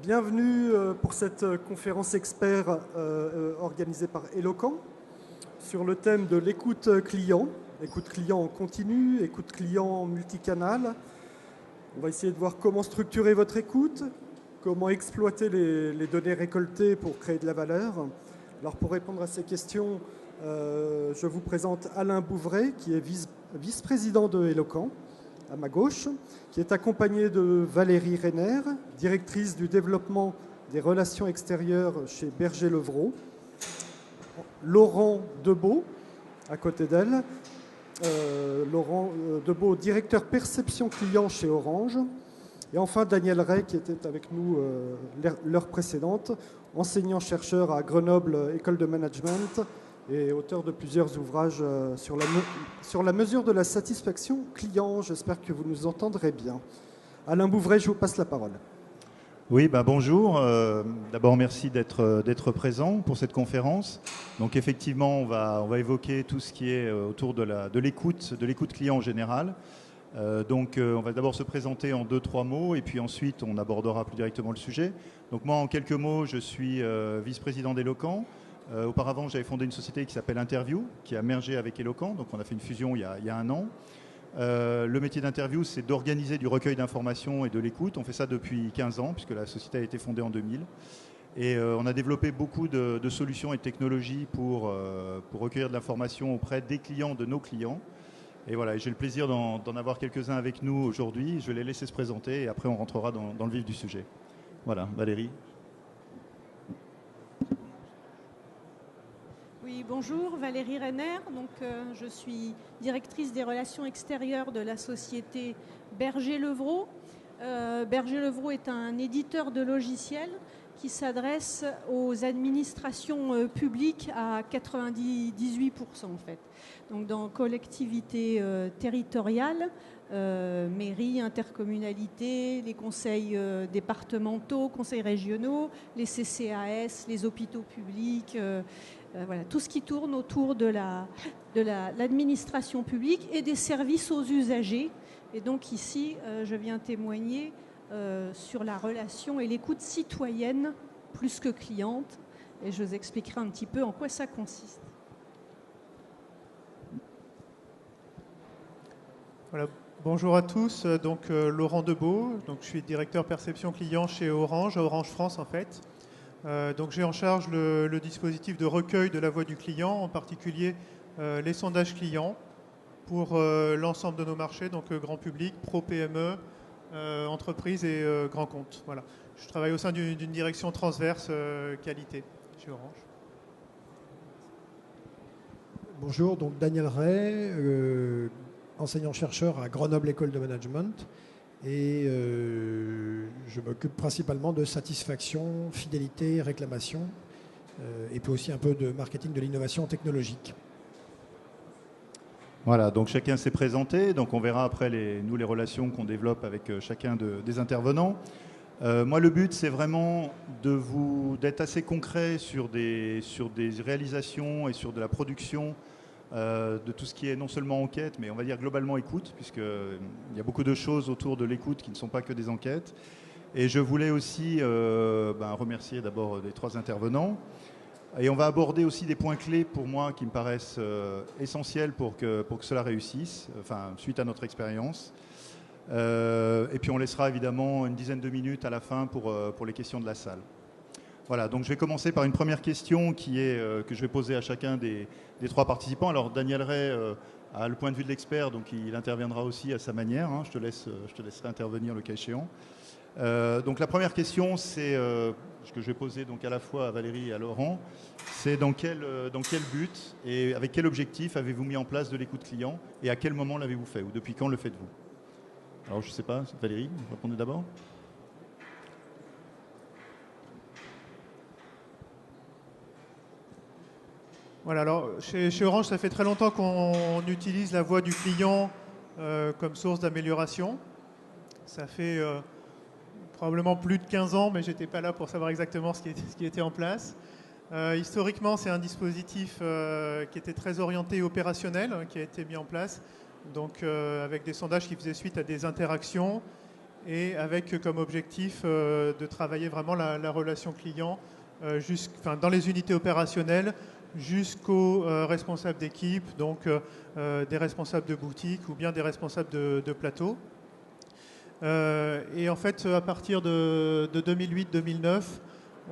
Bienvenue pour cette conférence expert organisée par Eloquent sur le thème de l'écoute client en continu, écoute client multicanal. On va essayer de voir comment structurer votre écoute, comment exploiter les données récoltées pour créer de la valeur. Alors pour répondre à ces questions, je vous présente Alain Bouvray, qui est vice-président de Eloquent, à ma gauche, qui est accompagné de Valérie Reiner, directrice du développement des relations extérieures chez Berger-Levrault, Laurent Debeau, à côté d'elle, Laurent Debeau, directeur perception client chez Orange, et enfin Daniel Ray, qui était avec nous l'heure précédente, enseignant-chercheur à Grenoble École de Management, et auteur de plusieurs ouvrages sur la mesure de la satisfaction client. J'espère que vous nous entendrez bien. Alain Bouvray, je vous passe la parole. Oui, bonjour. D'abord, merci d'être présent pour cette conférence. Donc effectivement, on va évoquer tout ce qui est autour de l'écoute client en général. On va d'abord se présenter en 2-3 mots et puis ensuite on abordera plus directement le sujet. Donc moi, en quelques mots, je suis vice-président d'Eloquent. Auparavant, j'avais fondé une société qui s'appelle Interview, qui a mergé avec Eloquent. Donc on a fait une fusion il y a un an. Le métier d'Interview, c'est d'organiser du recueil d'informations et de l'écoute. On fait ça depuis 15 ans, puisque la société a été fondée en 2000. Et on a développé beaucoup de solutions et de technologies pour recueillir de l'information auprès des clients, de nos clients. Et voilà, j'ai le plaisir d'en avoir quelques-uns avec nous aujourd'hui. Je vais les laisser se présenter et après on rentrera dans le vif du sujet. Voilà, Valérie. Oui, bonjour, Valérie Reiner. Je suis directrice des relations extérieures de la société Berger-Levrault. Berger-Levrault est un éditeur de logiciels qui s'adresse aux administrations publiques à 98% en fait. Donc dans collectivités territoriales, mairies, intercommunalités, les conseils départementaux, conseils régionaux, les CCAS, les hôpitaux publics, voilà, tout ce qui tourne autour de l'administration publique et des services aux usagers. Et donc ici, je viens témoigner sur la relation et l'écoute citoyenne plus que cliente. Et je vous expliquerai un petit peu en quoi ça consiste. Voilà. Bonjour à tous, Laurent Debeau, je suis directeur perception client chez Orange, à Orange France en fait. J'ai en charge le dispositif de recueil de la voix du client, en particulier les sondages clients pour l'ensemble de nos marchés, donc grand public, pro-PME, entreprise et grand compte. Voilà. Je travaille au sein d'une direction transverse qualité chez Orange. Bonjour, donc Daniel Ray, enseignant-chercheur à Grenoble École de Management. Et je m'occupe principalement de satisfaction, fidélité, réclamation, et puis aussi un peu de marketing de l'innovation technologique. Voilà, donc chacun s'est présenté. Donc on verra après les relations qu'on développe avec chacun des intervenants. Moi, le but, c'est vraiment d'être assez concret sur des réalisations et sur de la production de tout ce qui est non seulement enquête, mais on va dire globalement écoute, puisqu'il y a beaucoup de choses autour de l'écoute qui ne sont pas que des enquêtes. Et je voulais aussi remercier d'abord les 3 intervenants. Et on va aborder aussi des points clés pour moi qui me paraissent essentiels pour que cela réussisse, suite à notre expérience. Et puis on laissera évidemment une dizaine de minutes à la fin pour les questions de la salle. Voilà, donc je vais commencer par une première question que je vais poser à chacun des 3 participants. Alors Daniel Ray a le point de vue de l'expert, donc il interviendra aussi à sa manière. Hein. Je te laisserai intervenir le cas échéant. Donc la première question, c'est ce que je vais poser donc à la fois à Valérie et à Laurent. C'est dans quel but et avec quel objectif avez-vous mis en place de l'écoute client et à quel moment l'avez-vous fait ou depuis quand le faites-vous? Alors je ne sais pas, Valérie, vous répondez d'abord. Voilà, alors chez Orange, ça fait très longtemps qu'on utilise la voix du client comme source d'amélioration. Ça fait probablement plus de 15 ans, mais je n'étais pas là pour savoir exactement ce qui était en place. Historiquement, c'est un dispositif qui était très orienté opérationnel, qui a été mis en place, donc avec des sondages qui faisaient suite à des interactions et avec comme objectif de travailler vraiment la relation client dans les unités opérationnelles jusqu'aux responsables d'équipe, donc des responsables de boutique ou bien des responsables de plateau. Et en fait, à partir de 2008-2009,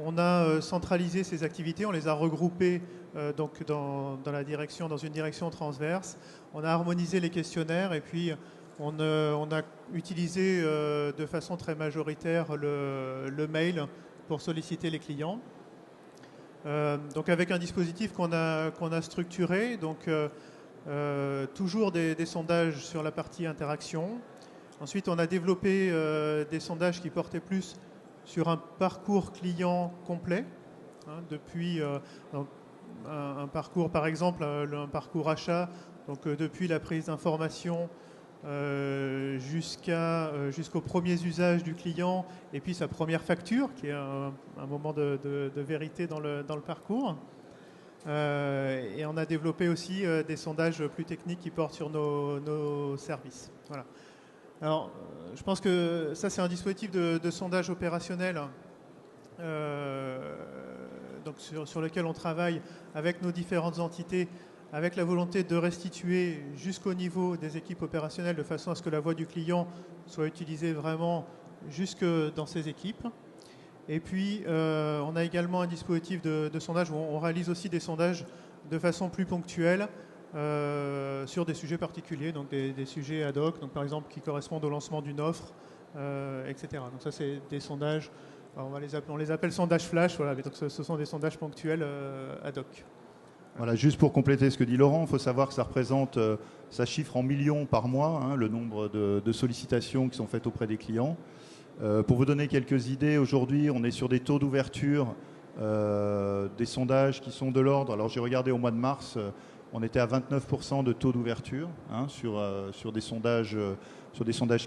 on a centralisé ces activités, on les a regroupées donc dans une direction transverse. On a harmonisé les questionnaires et puis on a utilisé de façon très majoritaire le mail pour solliciter les clients. Donc avec un dispositif qu'on a structuré, donc toujours des sondages sur la partie interaction. Ensuite, on a développé des sondages qui portaient plus sur un parcours client complet, depuis un parcours, par exemple, un parcours achat, donc depuis la prise d'information jusqu'aux premiers usages du client et puis sa première facture, qui est un moment de vérité dans le parcours. Et on a développé aussi des sondages plus techniques qui portent sur nos services. Voilà. Alors, je pense que ça, c'est un dispositif de sondage opérationnel donc sur lequel on travaille avec nos différentes entités, avec la volonté de restituer jusqu'au niveau des équipes opérationnelles de façon à ce que la voix du client soit utilisée vraiment jusque dans ces équipes. Et puis, on a également un dispositif de sondage où on réalise aussi des sondages de façon plus ponctuelle sur des sujets particuliers, donc des sujets ad hoc, donc par exemple qui correspondent au lancement d'une offre, etc. Donc ça, c'est des sondages, on les appelle sondages flash, voilà, mais donc ce sont des sondages ponctuels ad hoc. Voilà, juste pour compléter ce que dit Laurent, il faut savoir que ça représente, ça chiffre en millions par mois, le nombre de sollicitations qui sont faites auprès des clients. Pour vous donner quelques idées, aujourd'hui, on est sur des taux d'ouverture, des sondages qui sont de l'ordre. Alors j'ai regardé au mois de mars, on était à 29% de taux d'ouverture sur des sondages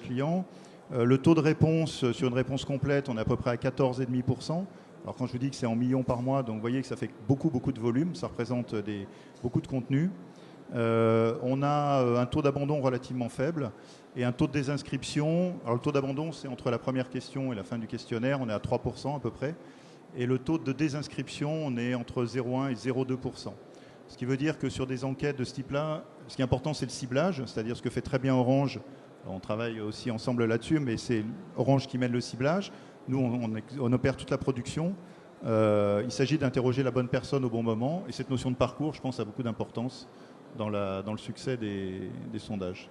clients. Le taux de réponse sur une réponse complète, on est à peu près à 14,5%. Alors quand je vous dis que c'est en millions par mois, donc vous voyez que ça fait beaucoup de volume, ça représente beaucoup de contenu. On a un taux d'abandon relativement faible et un taux de désinscription. Alors le taux d'abandon, c'est entre la première question et la fin du questionnaire, on est à 3% à peu près. Et le taux de désinscription, on est entre 0,1 et 0,2%. Ce qui veut dire que sur des enquêtes de ce type-là, ce qui est important, c'est le ciblage, c'est-à-dire ce que fait très bien Orange. On travaille aussi ensemble là-dessus, mais c'est Orange qui mène le ciblage. Nous, on opère toute la production. Il s'agit d'interroger la bonne personne au bon moment. Et cette notion de parcours, je pense, a beaucoup d'importance dans le succès des sondages.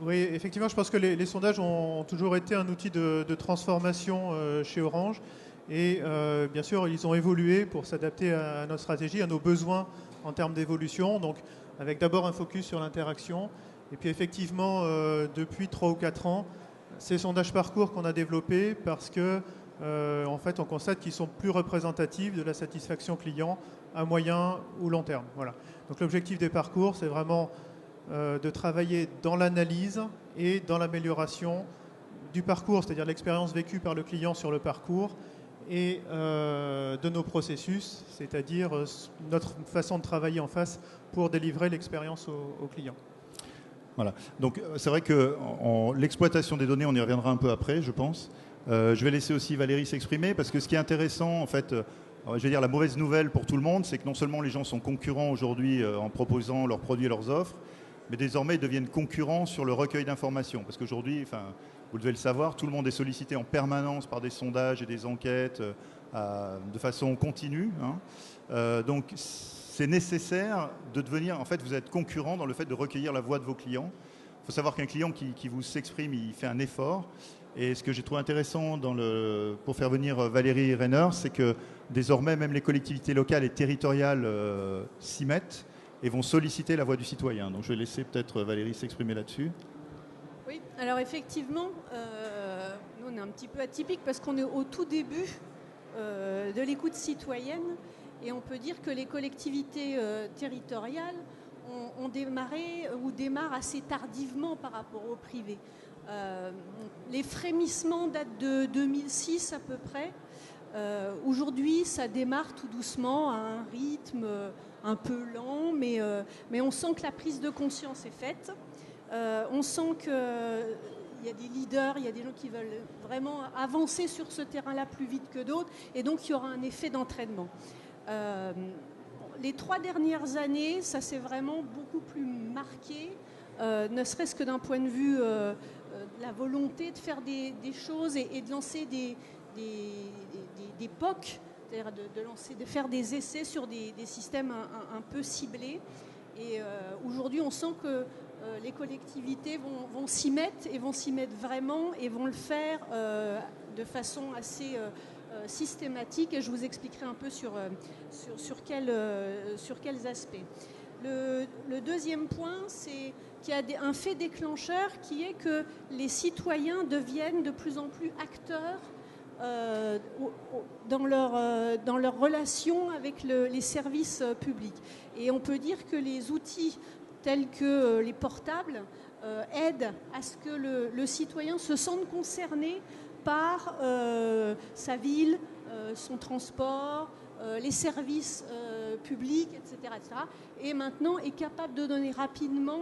Oui, effectivement, je pense que les sondages ont toujours été un outil de transformation chez Orange. Et bien sûr, ils ont évolué pour s'adapter à notre stratégie, à nos besoins en termes d'évolution. Donc, avec d'abord un focus sur l'interaction. Et puis effectivement, depuis 3 ou 4 ans, ces sondages parcours qu'on a développés parce que en fait, on constate qu'ils sont plus représentatifs de la satisfaction client à moyen ou long terme. Voilà. Donc l'objectif des parcours, c'est vraiment de travailler dans l'analyse et dans l'amélioration du parcours, c'est-à-dire l'expérience vécue par le client sur le parcours et de nos processus, c'est-à-dire notre façon de travailler en face pour délivrer l'expérience au client. Voilà. Donc c'est vrai que l'exploitation des données, on y reviendra un peu après, je pense. Je vais laisser aussi Valérie s'exprimer parce que ce qui est intéressant, en fait, je vais dire la mauvaise nouvelle pour tout le monde, c'est que non seulement les gens sont concurrents aujourd'hui en proposant leurs produits et leurs offres, mais désormais ils deviennent concurrents sur le recueil d'informations. Parce qu'aujourd'hui, vous devez le savoir, tout le monde est sollicité en permanence par des sondages et des enquêtes de façon continue. Donc c'est nécessaire de devenir, en fait, vous êtes concurrent dans le fait de recueillir la voix de vos clients. Il faut savoir qu'un client qui vous s'exprime, il fait un effort. Et ce que j'ai trouvé intéressant pour faire venir Valérie Renner, c'est que désormais, même les collectivités locales et territoriales s'y mettent et vont solliciter la voix du citoyen. Donc je vais laisser peut-être Valérie s'exprimer là-dessus. Oui, alors effectivement, nous on est un petit peu atypique parce qu'on est au tout début de l'écoute citoyenne et on peut dire que les collectivités territoriales ont démarré ou démarrent assez tardivement par rapport au privé. Les frémissements datent de 2006 à peu près. Aujourd'hui, ça démarre tout doucement à un rythme un peu lent, mais on sent que la prise de conscience est faite. On sent qu'il y a des leaders, il y a des gens qui veulent vraiment avancer sur ce terrain-là plus vite que d'autres, et donc il y aura un effet d'entraînement. Les 3 dernières années, ça s'est vraiment beaucoup plus marqué, ne serait-ce que d'un point de vue de la volonté de faire des choses et de lancer des POC, c'est-à-dire de faire des essais sur des systèmes un peu ciblés. Et aujourd'hui, on sent que les collectivités vont s'y mettre et vont s'y mettre vraiment et vont le faire de façon assez systématique. Et je vous expliquerai un peu sur quels aspects. Le deuxième point, c'est qu'il y a un fait déclencheur qui est que les citoyens deviennent de plus en plus acteurs dans leur relation avec les services publics. Et on peut dire que les outils tels que les portables aident à ce que le citoyen se sente concerné par sa ville, son transport, les services publics, etc., etc. Et maintenant est capable de donner rapidement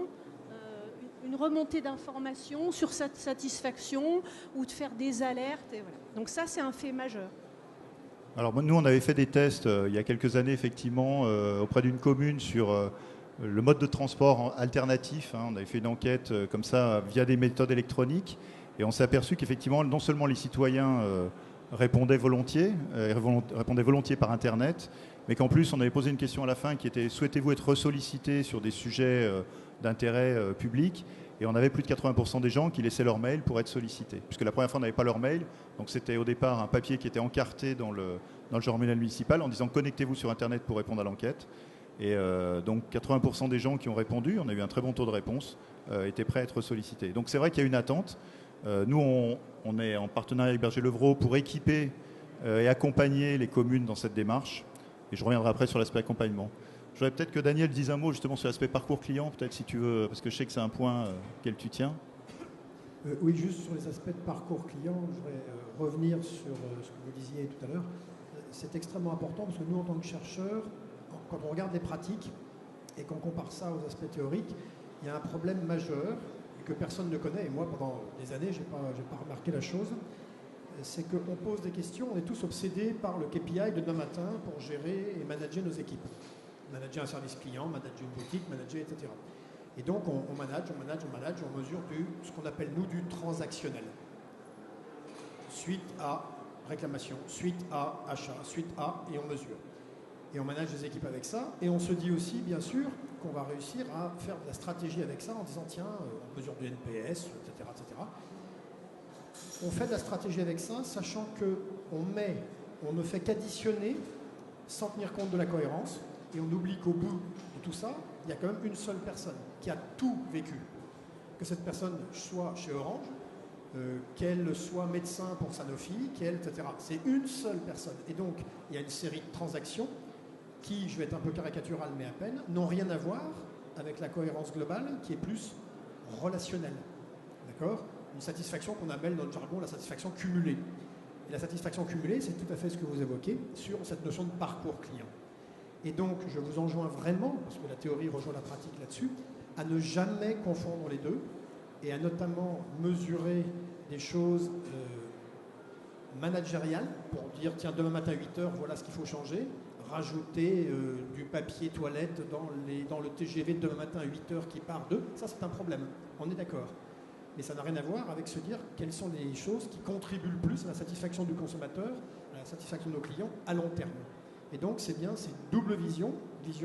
une remontée d'informations sur sa satisfaction ou de faire des alertes. Et voilà. Donc ça, c'est un fait majeur. Alors nous, on avait fait des tests il y a quelques années, effectivement, auprès d'une commune sur le mode de transport alternatif. On avait fait une enquête comme ça via des méthodes électroniques et on s'est aperçu qu'effectivement, non seulement les citoyens répondaient volontiers par Internet, mais qu'en plus, on avait posé une question à la fin qui était « Souhaitez-vous être sollicité sur des sujets d'intérêt public ?» Et on avait plus de 80% des gens qui laissaient leur mail pour être sollicités. Puisque la première fois, on n'avait pas leur mail. Donc c'était au départ un papier qui était encarté dans le journal municipal en disant « Connectez-vous sur Internet pour répondre à l'enquête ». Et donc 80% des gens qui ont répondu, on a eu un très bon taux de réponse, étaient prêts à être sollicités. Donc c'est vrai qu'il y a une attente. Nous, on est en partenariat avec Berger-Levrault pour équiper et accompagner les communes dans cette démarche. Et je reviendrai après sur l'aspect accompagnement. Je voudrais peut-être que Daniel dise un mot justement sur l'aspect parcours client, peut-être si tu veux, parce que je sais que c'est un point auquel tu tiens. Oui, juste sur les aspects de parcours client, je voudrais revenir sur ce que vous disiez tout à l'heure. C'est extrêmement important parce que nous, en tant que chercheurs, quand on regarde les pratiques et qu'on compare ça aux aspects théoriques, il y a un problème majeur que personne ne connaît, et moi, pendant des années, je n'ai pas remarqué la chose, c'est qu'on pose des questions, on est tous obsédés par le KPI de demain matin pour gérer et manager nos équipes. Manager un service client, manager une boutique, manager, etc. Et donc, on manage, on mesure ce qu'on appelle, nous, du transactionnel. Suite à réclamation, suite à achat, suite à, et on mesure. Et on manage les équipes avec ça. Et on se dit aussi, bien sûr, qu'on va réussir à faire de la stratégie avec ça en disant, tiens, on mesure du NPS, etc., etc. On fait de la stratégie avec ça, sachant qu'on ne fait qu'additionner sans tenir compte de la cohérence. Et on oublie qu'au bout de tout ça, il y a quand même une seule personne qui a tout vécu. Que cette personne soit chez Orange, qu'elle soit médecin pour Sanofi, etc. C'est une seule personne. Et donc, il y a une série de transactions qui, je vais être un peu caricatural, mais à peine, n'ont rien à voir avec la cohérence globale qui est plus relationnelle. D'accord ? Une satisfaction qu'on appelle dans le jargon la satisfaction cumulée. Et la satisfaction cumulée, c'est tout à fait ce que vous évoquez sur cette notion de parcours client. Et donc, je vous enjoins vraiment, parce que la théorie rejoint la pratique là-dessus, à ne jamais confondre les deux et à notamment mesurer des choses managériales pour dire, tiens, demain matin à 8h, voilà ce qu'il faut changer, rajouter du papier toilette dans le TGV de demain matin à 8h qui part de, ça c'est un problème, on est d'accord. Mais ça n'a rien à voir avec se dire quelles sont les choses qui contribuent le plus à la satisfaction du consommateur, à la satisfaction de nos clients à long terme. Et donc, c'est bien, c'est une double vision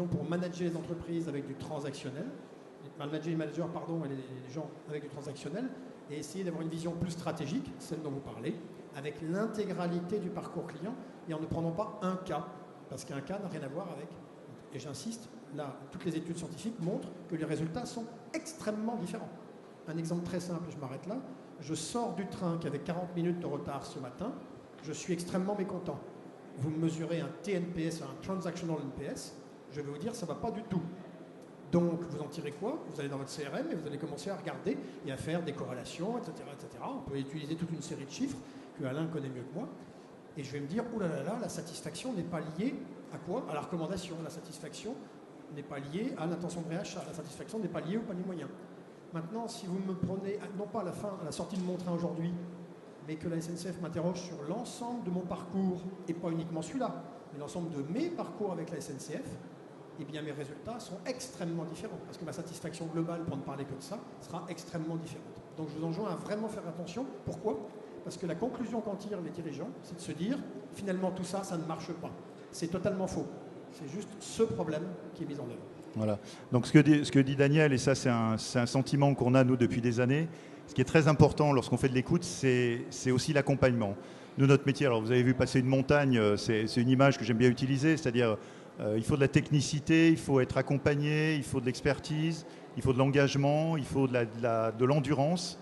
pour manager les entreprises avec du transactionnel, manager les managers, et les gens avec du transactionnel, et essayer d'avoir une vision plus stratégique, celle dont vous parlez, avec l'intégralité du parcours client, et en ne prenant pas un cas, parce qu'un cas n'a rien à voir avec, et j'insiste, là, toutes les études scientifiques montrent que les résultats sont extrêmement différents. Un exemple très simple, je m'arrête là, je sors du train qui avait 40 minutes de retard ce matin, je suis extrêmement mécontent. Vous mesurez un TNPS, un Transactional NPS, je vais vous dire, ça ne va pas du tout. Donc, vous en tirez quoi? Vous allez dans votre CRM et vous allez commencer à regarder et à faire des corrélations, etc., etc. On peut utiliser toute une série de chiffres que Alain connaît mieux que moi. Et je vais me dire, oulala, la satisfaction n'est pas liée à quoi? À la recommandation. La satisfaction n'est pas liée à l'intention de réachat. La satisfaction n'est pas liée au panier moyen. Maintenant, si vous me prenez, non pas à la fin, à la sortie de mon train aujourd'hui, mais que la SNCF m'interroge sur l'ensemble de mon parcours, et pas uniquement celui-là, mais l'ensemble de mes parcours avec la SNCF, eh bien mes résultats sont extrêmement différents. Parce que ma satisfaction globale, pour ne parler que de ça, sera extrêmement différente. Donc je vous enjoins à vraiment faire attention. Pourquoi ? Parce que la conclusion qu'en tirent les dirigeants, c'est de se dire, finalement tout ça, ça ne marche pas. C'est totalement faux. C'est juste ce problème qui est mis en œuvre. Voilà. Donc ce que dit Daniel, et ça c'est un sentiment qu'on a nous depuis des années, ce qui est très important lorsqu'on fait de l'écoute, c'est aussi l'accompagnement. Nous, notre métier, alors vous avez vu passer une montagne, c'est une image que j'aime bien utiliser, c'est-à-dire il faut de la technicité, il faut être accompagné, il faut de l'expertise, il faut de l'engagement, il faut de l'endurance.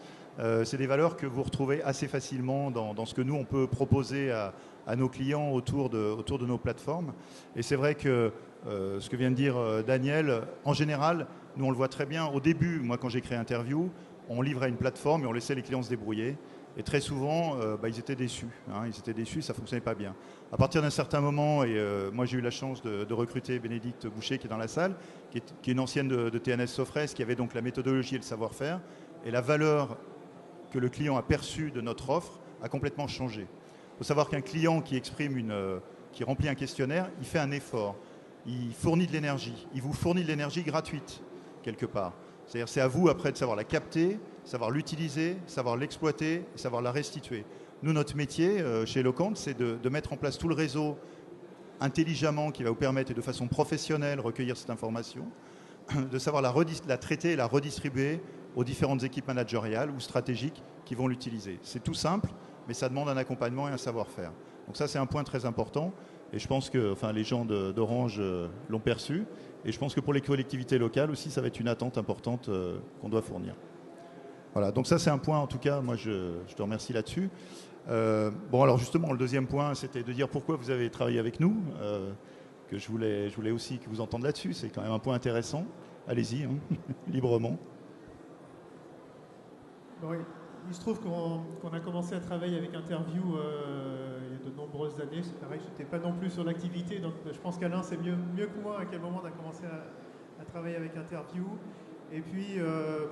C'est des valeurs que vous retrouvez assez facilement dans ce que nous, on peut proposer à nos clients autour de nos plateformes. Et c'est vrai que ce que vient de dire Daniel, en général, nous on le voit très bien. Au début, moi quand j'ai créé Interview, on livrait une plateforme et on laissait les clients se débrouiller. Et très souvent, ils étaient déçus. Ils étaient déçus, ça ne fonctionnait pas bien. À partir d'un certain moment, et moi j'ai eu la chance de recruter Bénédicte Boucher qui est dans la salle, qui est une ancienne de TNS Sofres, qui avait donc la méthodologie et le savoir-faire. Et la valeur que le client a perçue de notre offre a complètement changé. Il faut savoir qu'un client qui remplit un questionnaire, il fait un effort. Il fournit de l'énergie. Il vous fournit de l'énergie gratuite, quelque part. C'est-à-dire c'est à vous après de savoir la capter, savoir l'utiliser, savoir l'exploiter, savoir la restituer. Nous, notre métier chez Eloquent, c'est de mettre en place tout le réseau intelligemment qui va vous permettre et de façon professionnelle recueillir cette information, de savoir la traiter et la redistribuer aux différentes équipes managériales ou stratégiques qui vont l'utiliser. C'est tout simple, mais ça demande un accompagnement et un savoir-faire. Donc ça, c'est un point très important. Et je pense que les gens d'Orange l'ont perçu. Et je pense que pour les collectivités locales aussi, ça va être une attente importante qu'on doit fournir. Voilà, donc ça c'est un point, en tout cas, moi je te remercie là-dessus. Bon, alors justement, le deuxième point, c'était de dire pourquoi vous avez travaillé avec nous, que je voulais aussi que vous entendiez là-dessus. C'est quand même un point intéressant. Allez-y, librement. Oui. Il se trouve qu'on a commencé à travailler avec Interview il y a de nombreuses années. C'est pareil, je n'étais pas non plus sur l'activité, donc je pense qu'Alain sait mieux que moi à quel moment on a commencé à travailler avec Interview. Et puis,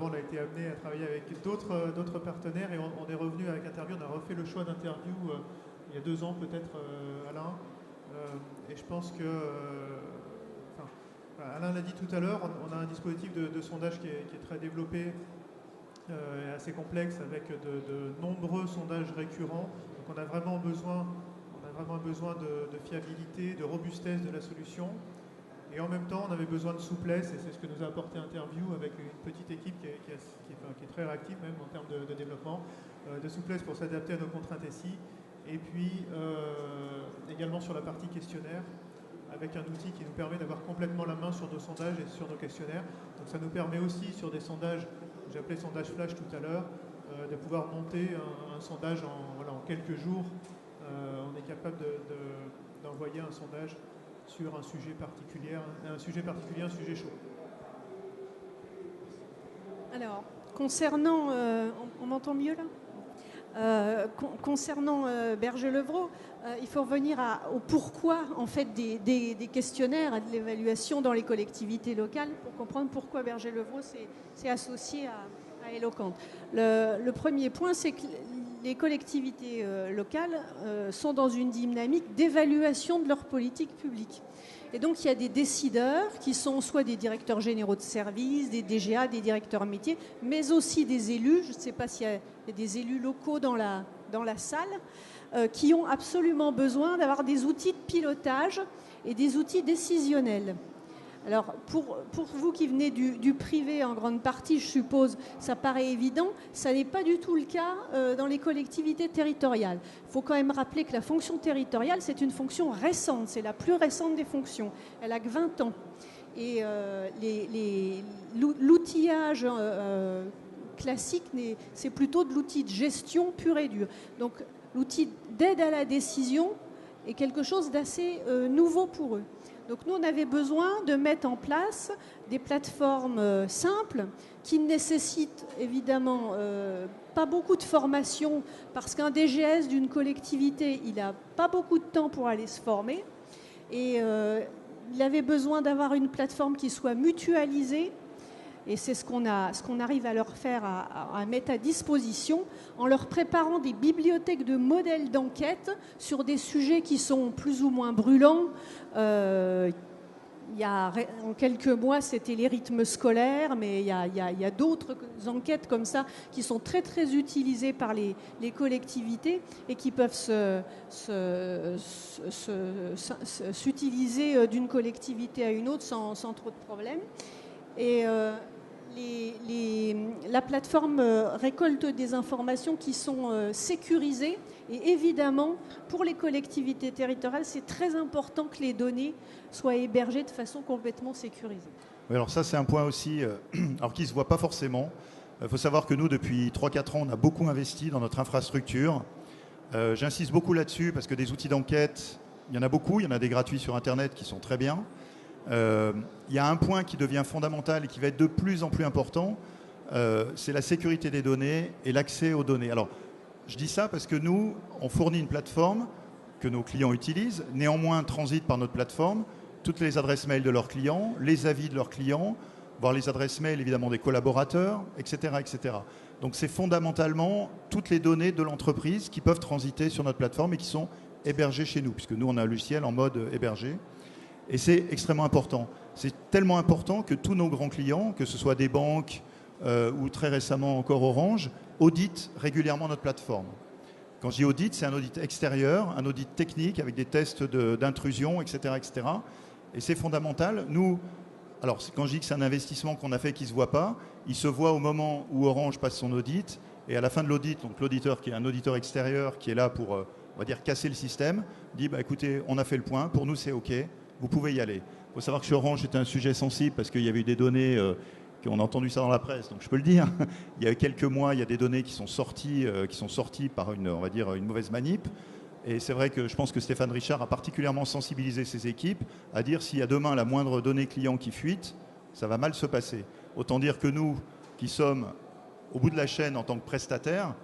on a été amené à travailler avec d'autres partenaires et on est revenu avec Interview. On a refait le choix d'Interview il y a 2 ans peut-être, Alain. Et je pense que, Alain l'a dit tout à l'heure, on a un dispositif de sondage qui est très développé. Assez complexe avec de nombreux sondages récurrents. Donc on a vraiment besoin de fiabilité, de robustesse de la solution. Et en même temps, on avait besoin de souplesse, et c'est ce que nous a apporté Interview avec une petite équipe qui est très réactive même en termes de développement, de souplesse pour s'adapter à nos contraintes SI. Et puis également sur la partie questionnaire, avec un outil qui nous permet d'avoir complètement la main sur nos sondages et sur nos questionnaires. Donc ça nous permet aussi sur des sondages, j'ai appelé sondage flash tout à l'heure, de pouvoir monter un sondage en quelques jours. On est capable d'envoyer un sondage sur un sujet particulier, un sujet chaud. Alors, concernant... on m'entend mieux là ? Concernant Berger-Levrault, il faut revenir au pourquoi en fait des questionnaires et de l'évaluation dans les collectivités locales pour comprendre pourquoi Berger-Levrault s'est associé à Eloquent. Le premier point, c'est que les collectivités locales sont dans une dynamique d'évaluation de leur politique publique. Et donc, il y a des décideurs qui sont soit des directeurs généraux de services, des DGA, des directeurs métiers, mais aussi des élus. Je ne sais pas s'il y a des élus locaux dans la salle, qui ont absolument besoin d'avoir des outils de pilotage et des outils décisionnels. Alors, pour vous qui venez du privé en grande partie, je suppose, ça paraît évident, ça n'est pas du tout le cas dans les collectivités territoriales. Il faut quand même rappeler que la fonction territoriale, c'est une fonction récente, c'est la plus récente des fonctions. Elle a que 20 ans. Et l'outillage classique, c'est plutôt de l'outil de gestion pur et dur. Donc, l'outil d'aide à la décision est quelque chose d'assez nouveau pour eux. Donc nous, on avait besoin de mettre en place des plateformes simples qui nécessitent évidemment pas beaucoup de formation parce qu'un DGS d'une collectivité, il n'a pas beaucoup de temps pour aller se former. Et il avait besoin d'avoir une plateforme qui soit mutualisée Et c'est ce qu'on arrive à leur faire, à mettre à disposition en leur préparant des bibliothèques de modèles d'enquête sur des sujets qui sont plus ou moins brûlants. En quelques mois, c'était les rythmes scolaires, mais il y a d'autres enquêtes comme ça qui sont très, très utilisées par les collectivités et qui peuvent s'utiliser d'une collectivité à une autre sans trop de problèmes. Et la plateforme récolte des informations qui sont sécurisées. Et évidemment, pour les collectivités territoriales, c'est très important que les données soient hébergées de façon complètement sécurisée. Oui, alors ça, c'est un point aussi alors qui ne se voit pas forcément. Il faut savoir que nous, depuis 3-4 ans, on a beaucoup investi dans notre infrastructure. J'insiste beaucoup là-dessus parce que des outils d'enquête, il y en a beaucoup. Il y en a des gratuits sur Internet qui sont très bien. Il y a un point qui devient fondamental et qui va être de plus en plus important, c'est la sécurité des données et l'accès aux données. Alors, je dis ça parce que nous, on fournit une plateforme que nos clients utilisent, néanmoins transitent par notre plateforme toutes les adresses mail de leurs clients, les avis de leurs clients, voire les adresses mail évidemment des collaborateurs, etc. etc. Donc c'est fondamentalement toutes les données de l'entreprise qui peuvent transiter sur notre plateforme et qui sont hébergées chez nous, puisque nous on a un logiciel en mode hébergé. Et c'est extrêmement important. C'est tellement important que tous nos grands clients, que ce soit des banques ou très récemment encore Orange, auditent régulièrement notre plateforme. Quand je dis audit, c'est un audit extérieur, un audit technique avec des tests d'intrusion, etc., etc. Et c'est fondamental. Nous, alors quand je dis que c'est un investissement qu'on a fait qui ne se voit pas, il se voit au moment où Orange passe son audit. Et à la fin de l'audit, donc l'auditeur qui est un auditeur extérieur qui est là pour, on va dire, casser le système, dit bah, écoutez, on a fait le point, pour nous c'est OK, vous pouvez y aller. Il faut savoir que chez Orange, c'était un sujet sensible parce qu'il y avait eu des données, on a entendu ça dans la presse, donc je peux le dire. Il y a quelques mois, il y a des données qui sont sorties par on va dire, une mauvaise manip. Et c'est vrai que je pense que Stéphane Richard a particulièrement sensibilisé ses équipes à dire s'il y a demain la moindre donnée client qui fuite, ça va mal se passer. Autant dire que nous, qui sommes au bout de la chaîne en tant que prestataire,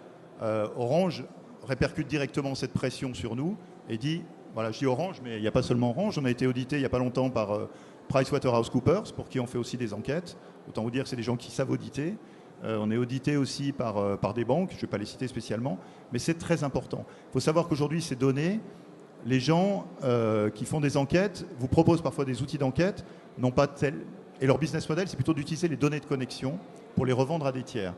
Orange répercute directement cette pression sur nous et dit, voilà, je dis Orange, mais il n'y a pas seulement Orange, on a été audité il n'y a pas longtemps par PricewaterhouseCoopers, pour qui on fait aussi des enquêtes. Autant vous dire que c'est des gens qui savent auditer. On est audité aussi par des banques, je ne vais pas les citer spécialement, mais c'est très important. Il faut savoir qu'aujourd'hui, ces données, les gens qui font des enquêtes vous proposent parfois des outils d'enquête, non pas tels. Et leur business model, c'est plutôt d'utiliser les données de connexion pour les revendre à des tiers.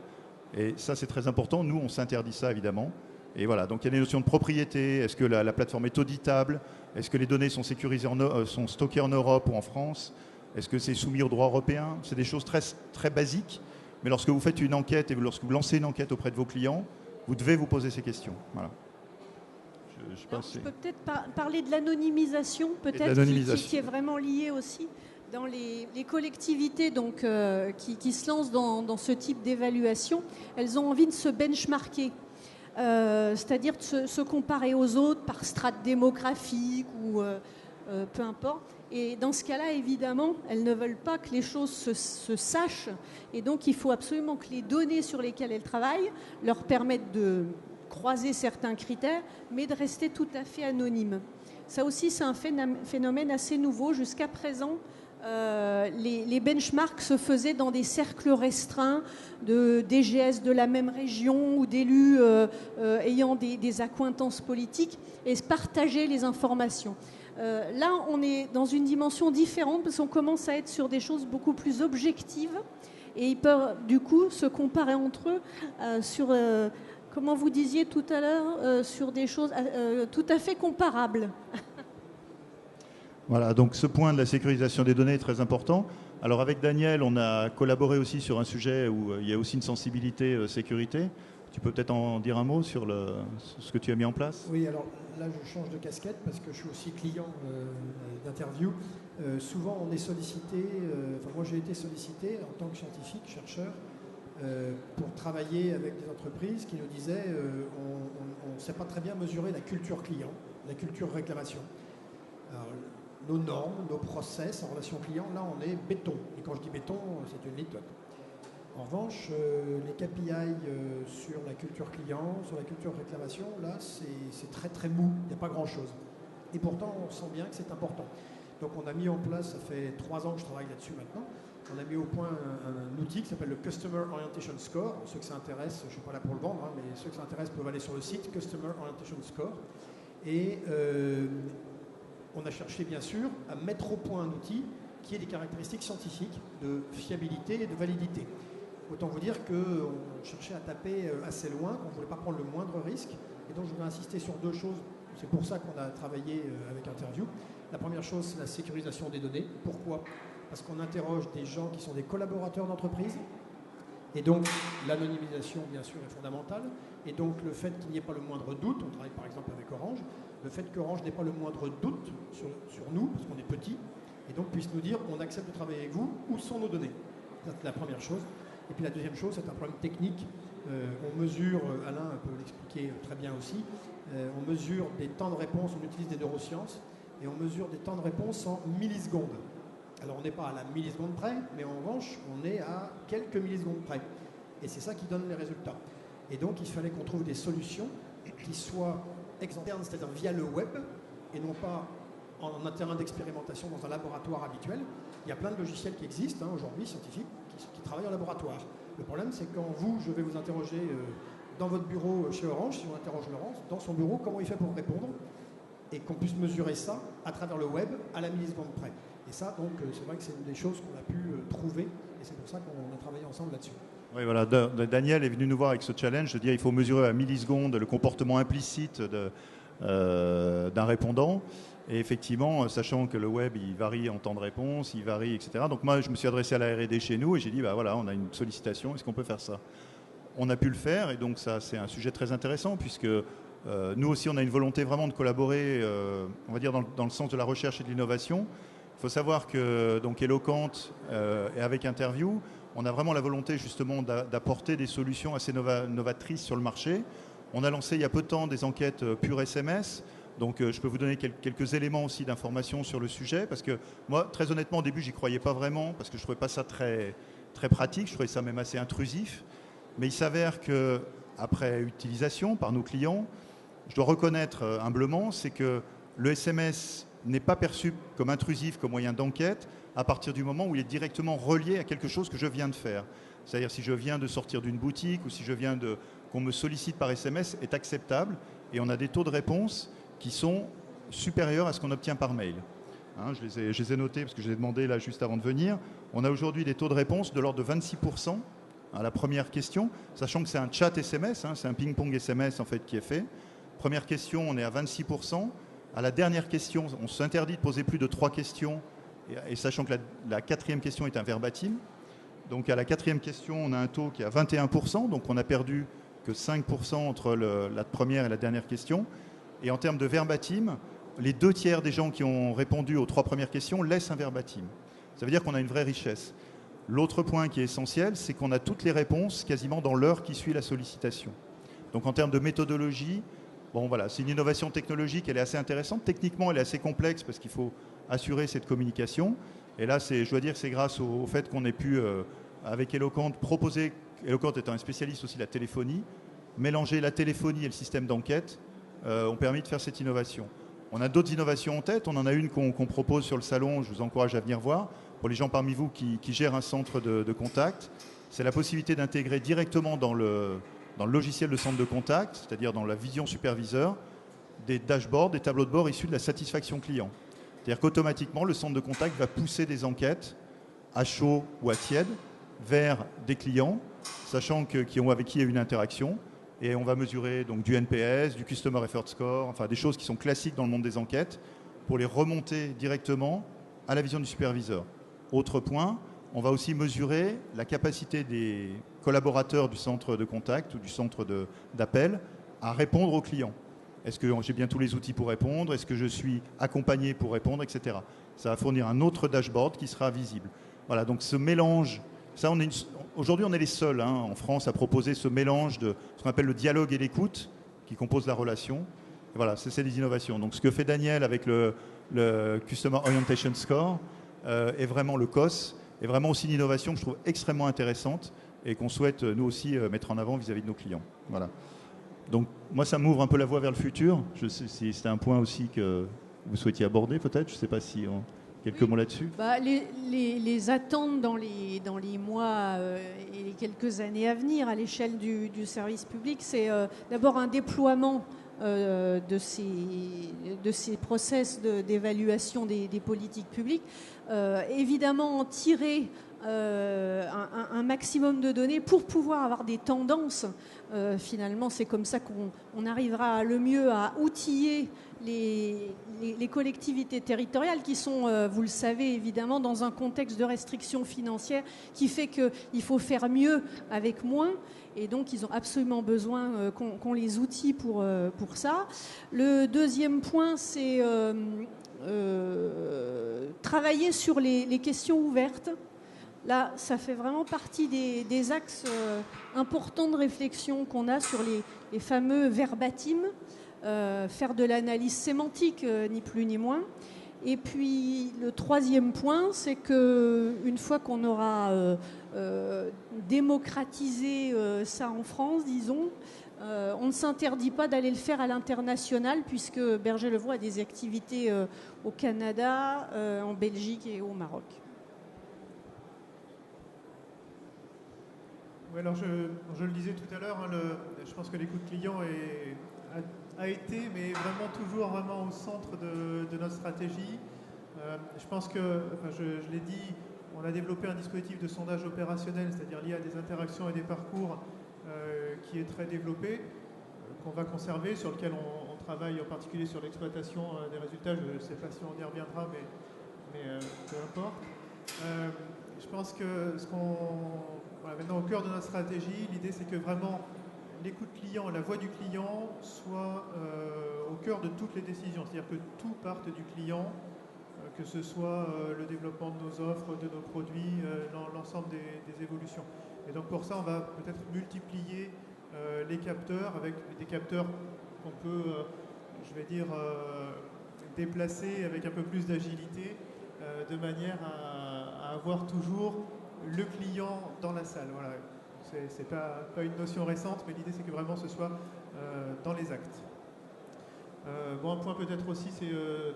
Et ça, c'est très important. Nous, on s'interdit ça, évidemment. Et voilà, donc il y a des notions de propriété. Est-ce que la plateforme est auditable? Est-ce que les données sont sécurisées, sont stockées en Europe ou en France? Est-ce que c'est soumis au droit européen? C'est des choses très, très basiques. Mais lorsque vous faites une enquête et lorsque vous lancez une enquête auprès de vos clients, vous devez vous poser ces questions. Voilà. Je peux peut-être parler de l'anonymisation, peut-être, qui est vraiment liée aussi dans les collectivités donc, qui se lancent dans ce type d'évaluation. Elles ont envie de se benchmarker. C'est-à-dire de se comparer aux autres par strate démographique ou peu importe. Et dans ce cas-là, évidemment, elles ne veulent pas que les choses se sachent. Et donc, il faut absolument que les données sur lesquelles elles travaillent leur permettent de croiser certains critères, mais de rester tout à fait anonymes. Ça aussi, c'est un phénomène assez nouveau. Jusqu'à présent, les benchmarks se faisaient dans des cercles restreints de DGS de la même région ou d'élus ayant des accointances politiques et partager les informations. Là, on est dans une dimension différente parce qu'on commence à être sur des choses beaucoup plus objectives et ils peuvent du coup se comparer entre eux sur, comment vous disiez tout à l'heure, sur des choses tout à fait comparables. Voilà, donc ce point de la sécurisation des données est très important. Alors avec Daniel, on a collaboré aussi sur un sujet où il y a aussi une sensibilité sécurité. Tu peux peut-être en dire un mot sur ce que tu as mis en place? Oui, alors là je change de casquette parce que je suis aussi client d'interview. Souvent on est sollicité, moi j'ai été sollicité en tant que scientifique, chercheur, pour travailler avec des entreprises qui nous disaient on ne sait pas très bien mesurer la culture client, la culture réclamation. Alors, nos normes, nos process en relation client, là on est béton. Et quand je dis béton, c'est une litote. En revanche, les KPI sur la culture client, sur la culture réclamation, là c'est très très mou, il n'y a pas grand chose. Et pourtant on sent bien que c'est important. Donc on a mis en place, ça fait 3 ans que je travaille là-dessus maintenant, on a mis au point un outil qui s'appelle le Customer Orientation Score. Pour ceux que ça intéresse, je ne suis pas là pour le vendre, hein, mais ceux que ça intéresse peuvent aller sur le site Customer Orientation Score. Et on a cherché bien sûr à mettre au point un outil qui ait des caractéristiques scientifiques de fiabilité et de validité. Autant vous dire qu'on cherchait à taper assez loin, qu'on ne voulait pas prendre le moindre risque. Et donc je voudrais insister sur deux choses. C'est pour ça qu'on a travaillé avec Interview. La première chose, c'est la sécurisation des données. Pourquoi ? Parce qu'on interroge des gens qui sont des collaborateurs d'entreprise. Et donc l'anonymisation, bien sûr, est fondamentale. Et donc le fait qu'il n'y ait pas le moindre doute, on travaille par exemple avec Orange, le fait qu'Orange n'ait pas le moindre doute sur nous, parce qu'on est petit, et donc puisse nous dire on accepte de travailler avec vous, où sont nos données. C'est la première chose. Et puis la deuxième chose, c'est un problème technique. On mesure, Alain peut l'expliquer très bien aussi, on mesure des temps de réponse, on utilise des neurosciences, et on mesure des temps de réponse en millisecondes. Alors on n'est pas à la milliseconde près, mais en revanche, on est à quelques millisecondes près. Et c'est ça qui donne les résultats. Et donc il fallait qu'on trouve des solutions qui soient externes, c'est-à-dire via le web, et non pas en un terrain d'expérimentation dans un laboratoire habituel. Il y a plein de logiciels qui existent aujourd'hui, scientifiques, qui travaillent en laboratoire. Le problème, c'est quand je vais vous interroger dans votre bureau chez Orange, si on interroge Laurence, dans son bureau, comment il fait pour répondre, et qu'on puisse mesurer ça à travers le web à la milliseconde près. Et ça, donc, c'est vrai que c'est une des choses qu'on a pu trouver, et c'est pour ça qu'on a travaillé ensemble là-dessus. Oui, voilà. Daniel est venu nous voir avec ce challenge de dire il faut mesurer à millisecondes le comportement implicite d'un répondant. Et effectivement, sachant que le web, il varie en temps de réponse, il varie, etc. Donc moi, je me suis adressé à la R&D chez nous et j'ai dit, bah voilà, on a une sollicitation, est-ce qu'on peut faire ça ? On a pu le faire et donc ça, c'est un sujet très intéressant puisque nous aussi, on a une volonté vraiment de collaborer, on va dire, dans le sens de la recherche et de l'innovation. Il faut savoir que donc Eloquent et avec Interview, on a vraiment la volonté justement d'apporter des solutions assez novatrices sur le marché. On a lancé il y a peu de temps des enquêtes pure SMS. Donc je peux vous donner quelques éléments aussi d'information sur le sujet, parce que moi, très honnêtement, au début, j'y croyais pas vraiment, parce que je trouvais pas ça très, très pratique, je trouvais ça même assez intrusif. Mais il s'avère qu'après utilisation par nos clients, je dois reconnaître humblement, c'est que le SMS n'est pas perçu comme intrusif, comme moyen d'enquête, à partir du moment où il est directement relié à quelque chose que je viens de faire. C'est-à-dire si je viens de sortir d'une boutique ou si je viens qu'on me sollicite par SMS, est acceptable, et on a des taux de réponse qui sont supérieurs à ce qu'on obtient par mail. Hein, je les ai notés parce que je les ai demandé là juste avant de venir. On a aujourd'hui des taux de réponse de l'ordre de 26% à la première question, sachant que c'est un chat SMS, hein, c'est un ping-pong SMS en fait qui est fait. Première question, on est à 26%. À la dernière question, on s'interdit de poser plus de 3 questions, et sachant que la quatrième question est un verbatim. Donc à la quatrième question, on a un taux qui est à 21%, donc on a perdu que 5% entre la première et la dernière question. Et en termes de verbatim, les 2/3 des gens qui ont répondu aux 3 premières questions laissent un verbatim. Ça veut dire qu'on a une vraie richesse. L'autre point qui est essentiel, c'est qu'on a toutes les réponses quasiment dans l'heure qui suit la sollicitation. Donc en termes de méthodologie, bon voilà, c'est une innovation technologique, elle est assez intéressante. Techniquement, elle est assez complexe parce qu'il faut assurer cette communication. Et là, je dois dire que c'est grâce au fait qu'on ait pu, avec Eloquent, proposer, Eloquent étant un spécialiste aussi de la téléphonie, mélanger la téléphonie et le système d'enquête ont permis de faire cette innovation. On a d'autres innovations en tête. On en a une qu'on propose sur le salon, je vous encourage à venir voir. Pour les gens parmi vous qui gèrent un centre de contact, c'est la possibilité d'intégrer directement dans le logiciel de centre de contact, c'est-à-dire dans la vision superviseur, des dashboards, des tableaux de bord issus de la satisfaction client. C'est-à-dire qu'automatiquement, le centre de contact va pousser des enquêtes à chaud ou à tiède vers des clients, sachant avec qui il y a eu une interaction. Et on va mesurer donc du NPS, du Customer Effort Score, enfin des choses qui sont classiques dans le monde des enquêtes, pour les remonter directement à la vision du superviseur. Autre point, on va aussi mesurer la capacité des collaborateurs du centre de contact ou du centre d'appel à répondre aux clients. Est-ce que j'ai bien tous les outils pour répondre? Est-ce que je suis accompagné pour répondre, etc. Ça va fournir un autre dashboard qui sera visible. Voilà, donc ce mélange, ça aujourd'hui on est les seuls en France à proposer ce mélange de ce qu'on appelle le dialogue et l'écoute qui compose la relation. Et voilà, c'est des innovations. Donc ce que fait Daniel avec le Customer Orientation Score est vraiment le COS, est vraiment aussi une innovation que je trouve extrêmement intéressante et qu'on souhaite nous aussi mettre en avant vis-à-vis de nos clients. Voilà. Donc moi ça m'ouvre un peu la voie vers le futur. Je sais si c'était un point aussi que vous souhaitiez aborder peut-être. Je ne sais pas si Quelques mots là-dessus. Les attentes dans les mois et les quelques années à venir à l'échelle du service public, c'est d'abord un déploiement de ces process d'évaluation des politiques publiques. Évidemment, en tirer un maximum de données pour pouvoir avoir des tendances. Finalement, c'est comme ça qu'on arrivera le mieux à outiller les collectivités territoriales qui sont, vous le savez évidemment, dans un contexte de restrictions financières qui fait qu'il faut faire mieux avec moins. Et donc, ils ont absolument besoin qu'on les outille pour ça. Le deuxième point, c'est travailler sur les questions ouvertes. Là, ça fait vraiment partie des axes importants de réflexion qu'on a sur les fameux verbatim, faire de l'analyse sémantique, ni plus ni moins. Et puis, le troisième point, c'est qu'une fois qu'on aura démocratisé ça en France, disons, on ne s'interdit pas d'aller le faire à l'international, puisque Berger-Levrault a des activités au Canada, en Belgique et au Maroc. Oui, alors je le disais tout à l'heure, hein, je pense que l'écoute client a été, mais vraiment toujours vraiment au centre de notre stratégie. Je pense que, enfin, je l'ai dit, on a développé un dispositif de sondage opérationnel, c'est-à-dire lié à des interactions et des parcours qui est très développé, qu'on va conserver, sur lequel on travaille en particulier sur l'exploitation des résultats. Je ne sais pas si on y reviendra, mais peu importe. Je pense que maintenant au cœur de notre stratégie, l'idée c'est que vraiment l'écoute client, la voix du client soit au cœur de toutes les décisions. C'est-à-dire que tout parte du client, que ce soit le développement de nos offres, de nos produits, l'ensemble des évolutions. Et donc pour ça, on va peut-être multiplier les capteurs avec des capteurs qu'on peut, je vais dire, déplacer avec un peu plus d'agilité, de manière à avoir toujours le client dans la salle. Voilà. C'est pas une notion récente, mais l'idée c'est que vraiment ce soit dans les actes. Un point peut-être aussi, c'est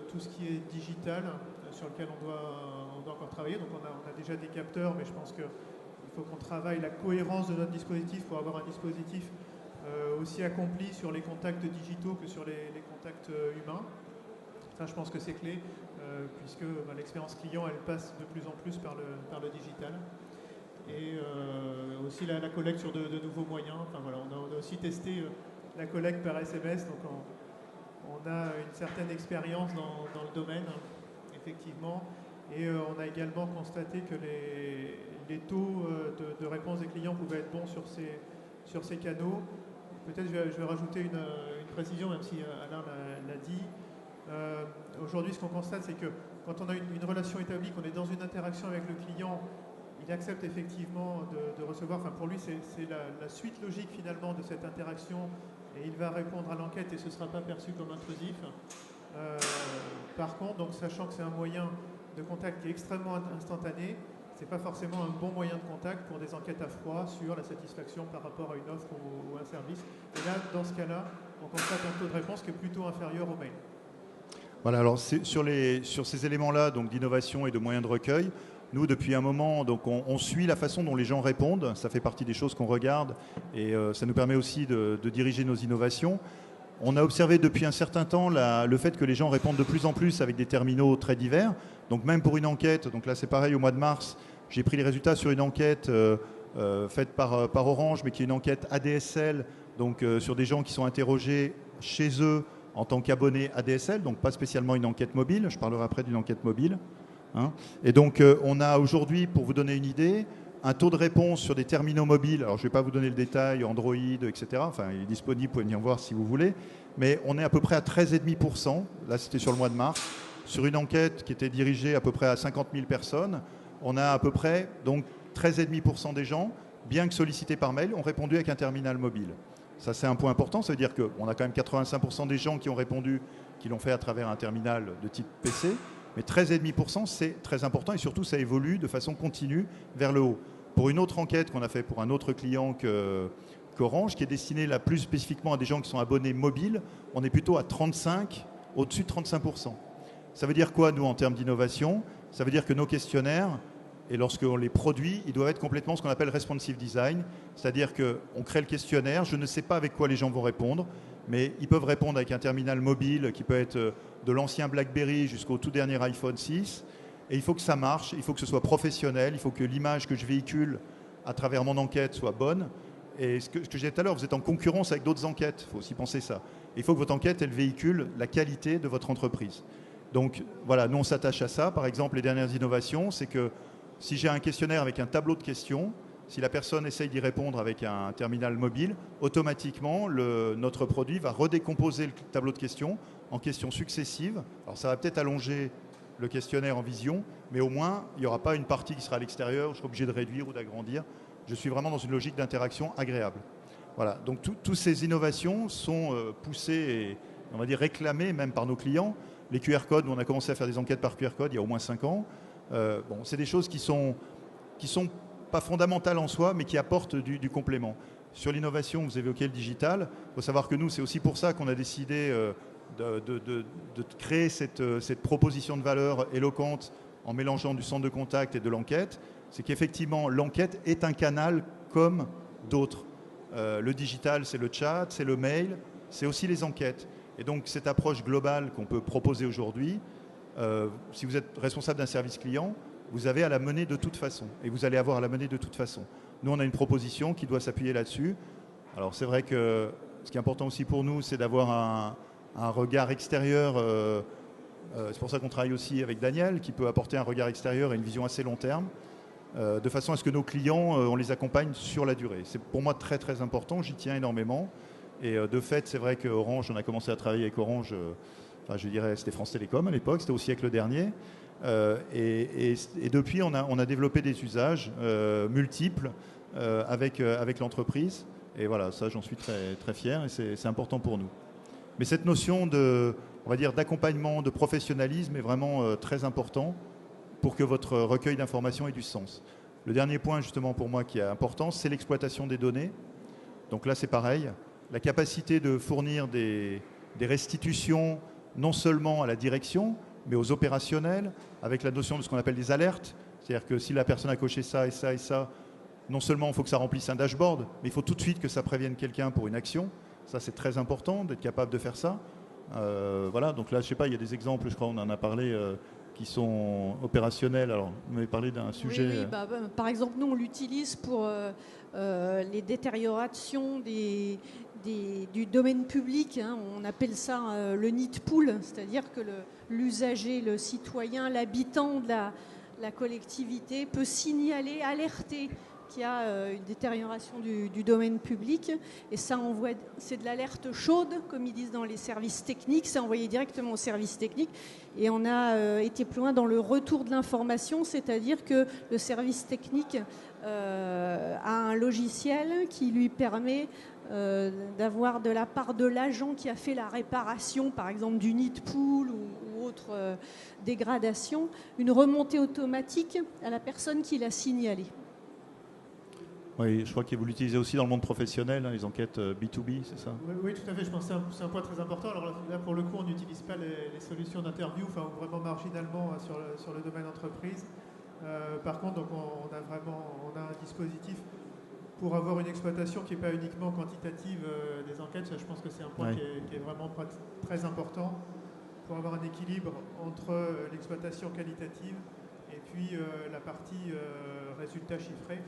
tout ce qui est digital, sur lequel on doit encore travailler. Donc on a déjà des capteurs, mais je pense qu'il faut qu'on travaille la cohérence de notre dispositif pour avoir un dispositif aussi accompli sur les contacts digitaux que sur les contacts humains. Ça, je pense que c'est clé, puisque l'expérience client, elle passe de plus en plus par le digital. Et aussi la collecte sur de nouveaux moyens. Enfin, voilà, on a aussi testé la collecte par SMS, donc on a une certaine expérience dans le domaine, effectivement. Et on a également constaté que les taux de réponse des clients pouvaient être bons sur ces canaux. Peut-être je vais rajouter une précision, même si Alain l'a dit. Aujourd'hui, ce qu'on constate, c'est que quand on a une relation établie, qu'on est dans une interaction avec le client, il accepte effectivement de recevoir. Enfin, pour lui, c'est la suite logique finalement de cette interaction, et il va répondre à l'enquête et ce ne sera pas perçu comme intrusif. Par contre, donc, sachant que c'est un moyen de contact qui est extrêmement instantané, ce n'est pas forcément un bon moyen de contact pour des enquêtes à froid sur la satisfaction par rapport à une offre ou un service. Et là, dans ce cas-là, on constate un taux de réponse qui est plutôt inférieur au mail. Voilà, alors sur ces éléments-là, donc d'innovation et de moyens de recueil, nous, depuis un moment, donc on suit la façon dont les gens répondent. Ça fait partie des choses qu'on regarde et ça nous permet aussi de diriger nos innovations. On a observé depuis un certain temps le fait que les gens répondent de plus en plus avec des terminaux très divers. Donc même pour une enquête, donc là c'est pareil, au mois de mars, j'ai pris les résultats sur une enquête faite par Orange, mais qui est une enquête ADSL, donc sur des gens qui sont interrogés chez eux en tant qu'abonnés ADSL, donc pas spécialement une enquête mobile. Je parlerai après d'une enquête mobile. Hein. Et donc on a aujourd'hui, pour vous donner une idée, un taux de réponse sur des terminaux mobiles. Alors je ne vais pas vous donner le détail, Android, etc. Enfin, il est disponible, vous pouvez venir voir si vous voulez. Mais on est à peu près à 13,5%. Là, c'était sur le mois de mars. Sur une enquête qui était dirigée à peu près à 50 000 personnes, on a à peu près donc 13,5% des gens, bien que sollicités par mail, ont répondu avec un terminal mobile. Ça, c'est un point important. Ça veut dire qu'on a quand même 85% des gens qui ont répondu, qui l'ont fait à travers un terminal de type PC. Mais 13,5%, c'est très important et surtout, ça évolue de façon continue vers le haut. Pour une autre enquête qu'on a fait pour un autre client qu'Orange, qui est destinée là plus spécifiquement à des gens qui sont abonnés mobiles, on est plutôt à 35, au-dessus de 35%. Ça veut dire quoi, nous, en termes d'innovation? Ça veut dire que nos questionnaires, et lorsqu'on les produit, ils doivent être complètement ce qu'on appelle responsive design, c'est-à-dire qu'on crée le questionnaire, je ne sais pas avec quoi les gens vont répondre, mais ils peuvent répondre avec un terminal mobile qui peut être de l'ancien BlackBerry jusqu'au tout dernier iPhone 6, et il faut que ça marche, il faut que ce soit professionnel, il faut que l'image que je véhicule à travers mon enquête soit bonne. Et ce que je disais tout à l'heure, vous êtes en concurrence avec d'autres enquêtes, il faut aussi penser ça. Il faut que votre enquête, elle véhicule la qualité de votre entreprise. Donc voilà, nous on s'attache à ça. Par exemple, les dernières innovations, c'est que si j'ai un questionnaire avec un tableau de questions, si la personne essaye d'y répondre avec un terminal mobile, automatiquement, notre produit va redécomposer le tableau de questions en questions successives. Alors ça va peut-être allonger le questionnaire en vision, mais au moins, il n'y aura pas une partie qui sera à l'extérieur, je serai obligé de réduire ou d'agrandir. Je suis vraiment dans une logique d'interaction agréable. Voilà, donc toutes ces innovations sont poussées et, on va dire, réclamées même par nos clients. Les QR codes, on a commencé à faire des enquêtes par QR code il y a au moins 5 ans. Bon, c'est des choses qui sont pas fondamentales en soi, mais qui apportent du complément. Sur l'innovation, vous évoquez le digital. Il faut savoir que nous, c'est aussi pour ça qu'on a décidé de créer cette proposition de valeur éloquente en mélangeant du centre de contact et de l'enquête. C'est qu'effectivement, l'enquête est un canal comme d'autres. Le digital, c'est le chat, c'est le mail, c'est aussi les enquêtes. Et donc, cette approche globale qu'on peut proposer aujourd'hui, si vous êtes responsable d'un service client, vous avez à la mener de toute façon. Et vous allez avoir à la mener de toute façon. Nous, on a une proposition qui doit s'appuyer là-dessus. Alors, c'est vrai que ce qui est important aussi pour nous, c'est d'avoir un regard extérieur. C'est pour ça qu'on travaille aussi avec Daniel, qui peut apporter un regard extérieur et une vision assez long terme, de façon à ce que nos clients, on les accompagne sur la durée. C'est pour moi très, très important. J'y tiens énormément. Et de fait, c'est vrai qu'Orange, on a commencé à travailler avec Orange, enfin, je dirais, c'était France Télécom à l'époque, c'était au siècle dernier. Et depuis, on a développé des usages multiples avec l'entreprise. Et voilà, ça, j'en suis très, très fier et c'est important pour nous. Mais cette notion on va dire, d'accompagnement, de professionnalisme est vraiment très important pour que votre recueil d'informations ait du sens. Le dernier point, justement, pour moi, qui est important, c'est l'exploitation des données. Donc là, c'est pareil. La capacité de fournir des restitutions non seulement à la direction, mais aux opérationnels, avec la notion de ce qu'on appelle des alertes. C'est-à-dire que si la personne a coché ça et ça et ça, non seulement il faut que ça remplisse un dashboard, mais il faut tout de suite que ça prévienne quelqu'un pour une action. Ça, c'est très important d'être capable de faire ça. Voilà, donc là, je ne sais pas, il y a des exemples, je crois, on en a parlé, qui sont opérationnels. Alors, vous m'avez parlé d'un sujet... Oui, par exemple, nous, on l'utilise pour les détériorations du domaine public, hein. On appelle ça le nid pool, c'est-à-dire que l'usager, le citoyen, l'habitant de la collectivité peut signaler, alerter qu'il y a une détérioration du domaine public. Et ça c'est de l'alerte chaude, comme ils disent dans les services techniques, c'est envoyé directement aux services techniques. Et on a été plus loin dans le retour de l'information, c'est-à-dire que le service technique a un logiciel qui lui permet d'avoir de la part de l'agent qui a fait la réparation, par exemple du nid pool ou autre dégradation, une remontée automatique à la personne qui l'a signalé. Oui, je crois que vous l'utilisez aussi dans le monde professionnel, hein, les enquêtes B2B, c'est ça? Oui, tout à fait. Je pense que c'est un point très important. Alors là, pour le coup, on n'utilise pas les solutions d'interview, enfin, vraiment marginalement sur le domaine entreprise. Par contre, donc, on a un dispositif pour avoir une exploitation qui n'est pas uniquement quantitative des enquêtes. Ça, je pense que c'est un point qui est vraiment très important pour avoir un équilibre entre l'exploitation qualitative et puis la partie résultats chiffrés.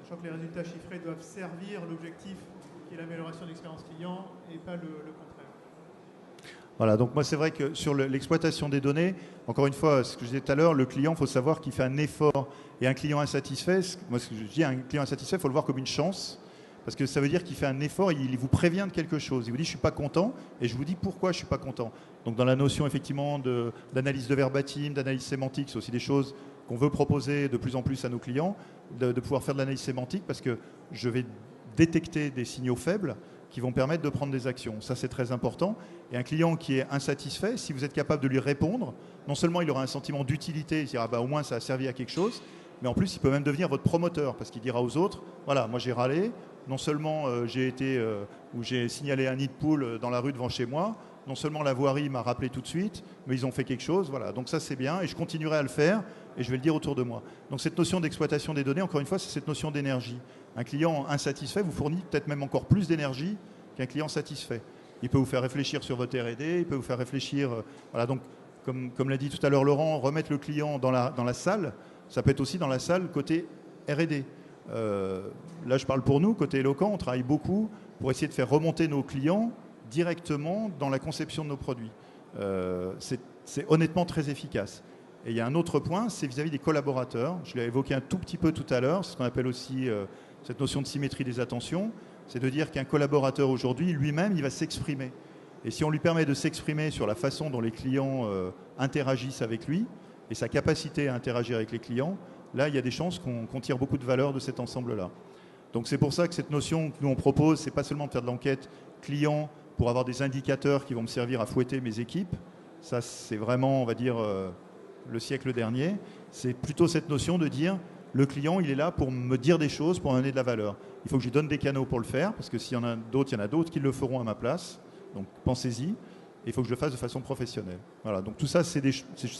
Sachant que les résultats chiffrés doivent servir l'objectif qui est l'amélioration de l'expérience client et pas le contraire. Voilà, donc moi c'est vrai que sur l'exploitation des données, encore une fois, ce que je disais tout à l'heure, le client, il faut savoir qu'il fait un effort. Et un client insatisfait, moi ce que je dis, un client insatisfait, il faut le voir comme une chance, parce que ça veut dire qu'il fait un effort, il vous prévient de quelque chose. Il vous dit je ne suis pas content, et je vous dis pourquoi je ne suis pas content. Donc dans la notion effectivement d'analyse de verbatim, d'analyse sémantique, c'est aussi des choses qu'on veut proposer de plus en plus à nos clients, de pouvoir faire de l'analyse sémantique, parce que je vais détecter des signaux faibles qui vont permettre de prendre des actions. Ça, c'est très important. Et un client qui est insatisfait, si vous êtes capable de lui répondre, non seulement il aura un sentiment d'utilité, il dira au moins ça a servi à quelque chose, mais en plus, il peut même devenir votre promoteur, parce qu'il dira aux autres, voilà, moi j'ai râlé, non seulement j'ai signalé un nid de poule dans la rue devant chez moi, non seulement la voirie m'a rappelé tout de suite, mais ils ont fait quelque chose. Voilà. Donc ça, c'est bien. Et je continuerai à le faire. Et je vais le dire autour de moi. Donc cette notion d'exploitation des données, encore une fois, c'est cette notion d'énergie. Un client insatisfait vous fournit peut-être même encore plus d'énergie qu'un client satisfait. Il peut vous faire réfléchir sur votre R&D, il peut vous faire réfléchir... voilà, donc, comme l'a dit tout à l'heure Laurent, remettre le client dans la salle, ça peut être aussi dans la salle côté R&D. Là, je parle pour nous, côté Eloquent, on travaille beaucoup pour essayer de faire remonter nos clients directement dans la conception de nos produits. C'est honnêtement très efficace. Et il y a un autre point, c'est vis-à-vis des collaborateurs. Je l'ai évoqué un tout petit peu tout à l'heure, c'est ce qu'on appelle aussi cette notion de symétrie des attentions. C'est de dire qu'un collaborateur aujourd'hui, lui-même, il va s'exprimer. Et si on lui permet de s'exprimer sur la façon dont les clients interagissent avec lui et sa capacité à interagir avec les clients, là, il y a des chances qu'on tire beaucoup de valeur de cet ensemble-là. Donc c'est pour ça que cette notion que nous on propose, c'est pas seulement de faire de l'enquête client pour avoir des indicateurs qui vont me servir à fouetter mes équipes. Ça, c'est vraiment, on va dire, le siècle dernier. C'est plutôt cette notion de dire, le client, il est là pour me dire des choses, pour me donner de la valeur. Il faut que je lui donne des canaux pour le faire, parce que s'il y en a d'autres, il y en a d'autres qui le feront à ma place. Donc pensez-y. Et il faut que je le fasse de façon professionnelle. Voilà. Donc tout ça, c'est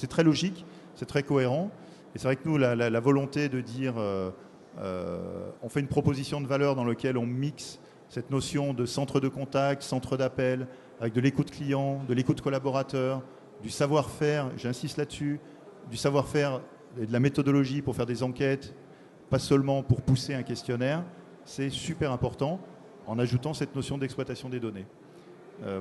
très logique, c'est très cohérent. Et c'est vrai que nous, la volonté de dire, on fait une proposition de valeur dans laquelle on mixe cette notion de centre de contact, centre d'appel, avec de l'écoute client, de l'écoute collaborateur, du savoir-faire, j'insiste là-dessus, du savoir-faire et de la méthodologie pour faire des enquêtes, pas seulement pour pousser un questionnaire, c'est super important en ajoutant cette notion d'exploitation des données.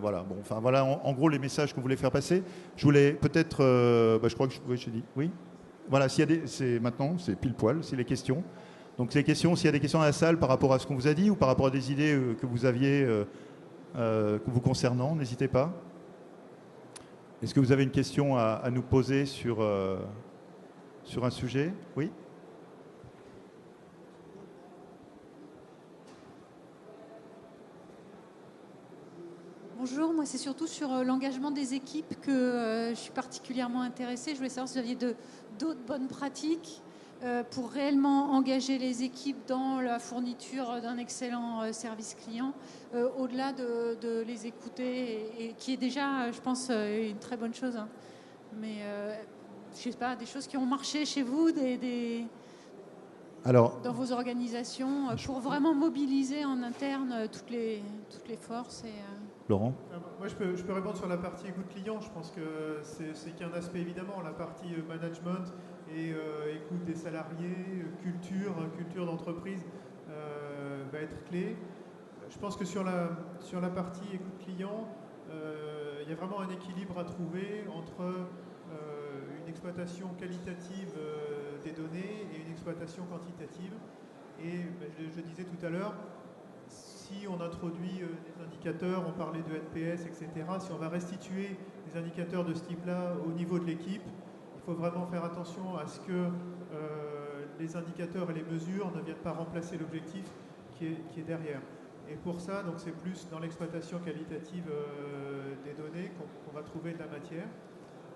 Voilà, bon, enfin voilà en gros les messages qu'on voulait faire passer. Je voulais peut-être, je crois que j'ai dit, oui. Voilà, s'il y a maintenant, c'est pile poil, c'est les questions. Donc les questions, s'il y a des questions dans la salle par rapport à ce qu'on vous a dit ou par rapport à des idées que vous aviez vous concernant, n'hésitez pas. Est-ce que vous avez une question à nous poser sur un sujet? Oui. Bonjour, moi c'est surtout sur l'engagement des équipes que je suis particulièrement intéressée. Je voulais savoir si vous aviez d'autres bonnes pratiques pour réellement engager les équipes dans la fourniture d'un excellent service client, au-delà de les écouter, et qui est déjà, je pense, une très bonne chose. Hein. Mais je sais pas, des choses qui ont marché chez vous, Alors, dans vos organisations, pour vraiment mobiliser en interne toutes les forces. Laurent? Moi, je peux répondre sur la partie écoute client. Je pense que c'est qu'un aspect, évidemment. La partie management et écoute des salariés, culture d'entreprise va être clé. Je pense que sur la partie écoute client, il y a vraiment un équilibre à trouver entre une exploitation qualitative des données et une exploitation quantitative. Et je disais tout à l'heure, si on introduit des indicateurs, on parlait de NPS, etc., si on va restituer des indicateurs de ce type-là au niveau de l'équipe, il faut vraiment faire attention à ce que les indicateurs et les mesures ne viennent pas remplacer l'objectif qui est derrière. Et pour ça, donc c'est plus dans l'exploitation qualitative des données qu'on va trouver de la matière.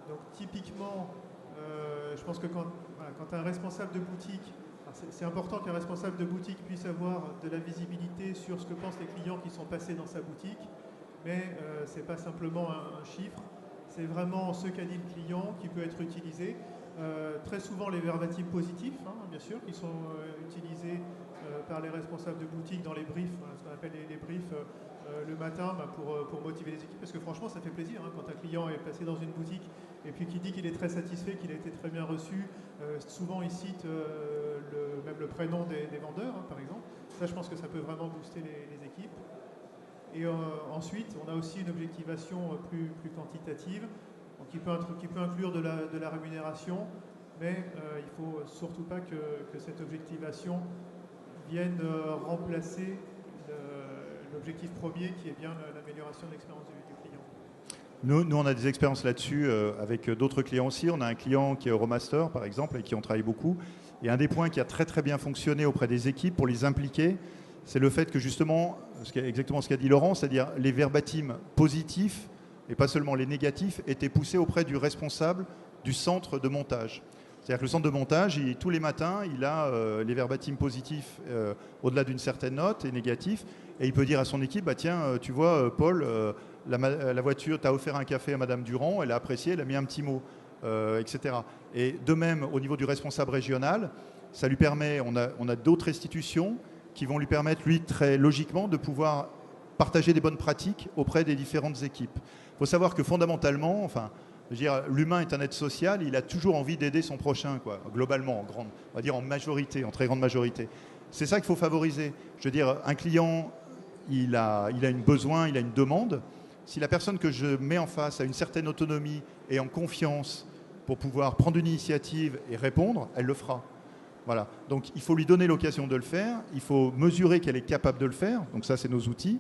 Donc typiquement, je pense que quand un responsable de boutique, c'est important qu'un responsable de boutique puisse avoir de la visibilité sur ce que pensent les clients qui sont passés dans sa boutique, mais ce n'est pas simplement un chiffre, c'est vraiment ce qu'a dit le client qui peut être utilisé. Très souvent les verbatim positifs, hein, bien sûr, qui sont utilisés par les responsables de boutique dans les briefs, ce qu'on appelle les briefs le matin pour motiver les équipes, parce que franchement ça fait plaisir hein, quand un client est passé dans une boutique et puis qui dit qu'il est très satisfait, qu'il a été très bien reçu. Souvent il cite même le prénom des vendeurs, hein, par exemple. Ça, je pense que ça peut vraiment booster les équipes. Et ensuite, on a aussi une objectivation plus quantitative, donc qui peut inclure de la rémunération, mais il ne faut surtout pas que cette objectivation vienne remplacer l'objectif premier, qui est bien l'amélioration de l'expérience du client. Nous, on a des expériences là-dessus avec d'autres clients aussi. On a un client qui est Euromaster, par exemple, et qui on travaille beaucoup. Et un des points qui a très très bien fonctionné auprès des équipes pour les impliquer, c'est le fait que justement, exactement ce qu'a dit Laurent, c'est-à-dire les verbatims positifs, et pas seulement les négatifs, étaient poussés auprès du responsable du centre de montage. C'est-à-dire que le centre de montage, tous les matins, il a les verbatims positifs au-delà d'une certaine note et négatifs. Et il peut dire à son équipe, bah, tiens, tu vois, Paul, la voiture t'a offert un café à Madame Durand, elle a apprécié, elle a mis un petit mot, etc. Et de même, au niveau du responsable régional, ça lui permet, on a d'autres institutions qui vont lui permettre, lui, très logiquement, de pouvoir partager des bonnes pratiques auprès des différentes équipes. Il faut savoir que fondamentalement, enfin, je veux dire, l'humain est un être social, il a toujours envie d'aider son prochain, quoi, globalement, on va dire en majorité, en très grande majorité. C'est ça qu'il faut favoriser. Je veux dire, un client, il a un besoin, il a une demande. Si la personne que je mets en face a une certaine autonomie et en confiance pour pouvoir prendre une initiative et répondre, elle le fera. Voilà. Donc il faut lui donner l'occasion de le faire, il faut mesurer qu'elle est capable de le faire, donc ça c'est nos outils,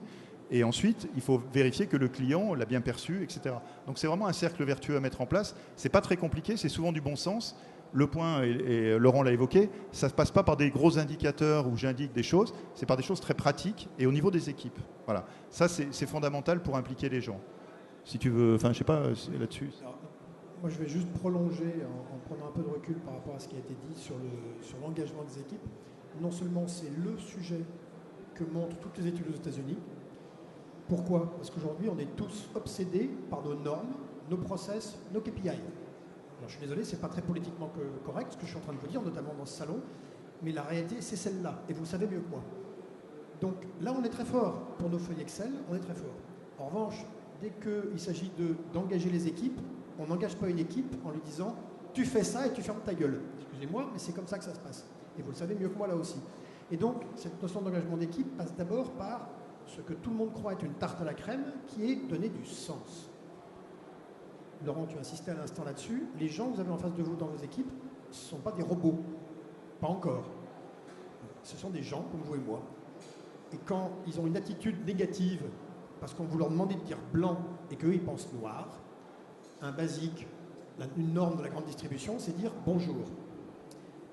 et ensuite il faut vérifier que le client l'a bien perçu, etc. Donc c'est vraiment un cercle vertueux à mettre en place, c'est pas très compliqué, c'est souvent du bon sens. Le point, et Laurent l'a évoqué, ça ne passe pas par des gros indicateurs où j'indique des choses, c'est par des choses très pratiques et au niveau des équipes. Voilà. Ça, c'est fondamental pour impliquer les gens. Si tu veux, enfin, je sais pas, là-dessus. Moi, je vais juste prolonger en prenant un peu de recul par rapport à ce qui a été dit sur l'engagement des équipes. Non seulement c'est le sujet que montrent toutes les études aux États-Unis. Pourquoi? Parce qu'aujourd'hui, on est tous obsédés par nos normes, nos process, nos KPI. Alors, je suis désolé, ce n'est pas très politiquement correct ce que je suis en train de vous dire, notamment dans ce salon, mais la réalité, c'est celle-là, et vous le savez mieux que moi. Donc là, on est très fort pour nos feuilles Excel, on est très fort. En revanche, dès qu'il s'agit d'engager les équipes, on n'engage pas une équipe en lui disant « tu fais ça et tu fermes ta gueule ». Excusez-moi, mais c'est comme ça que ça se passe. Et vous le savez mieux que moi là aussi. Et donc, cette notion d'engagement d'équipe passe d'abord par ce que tout le monde croit être une tarte à la crème, qui est donner du sens. Laurent, tu as insisté à l'instant là-dessus. Les gens que vous avez en face de vous dans vos équipes, ce ne sont pas des robots. Pas encore. Ce sont des gens comme vous et moi. Et quand ils ont une attitude négative, parce qu'on vous leur demandait de dire blanc et qu'eux, ils pensent noir, un basique, une norme de la grande distribution, c'est dire bonjour.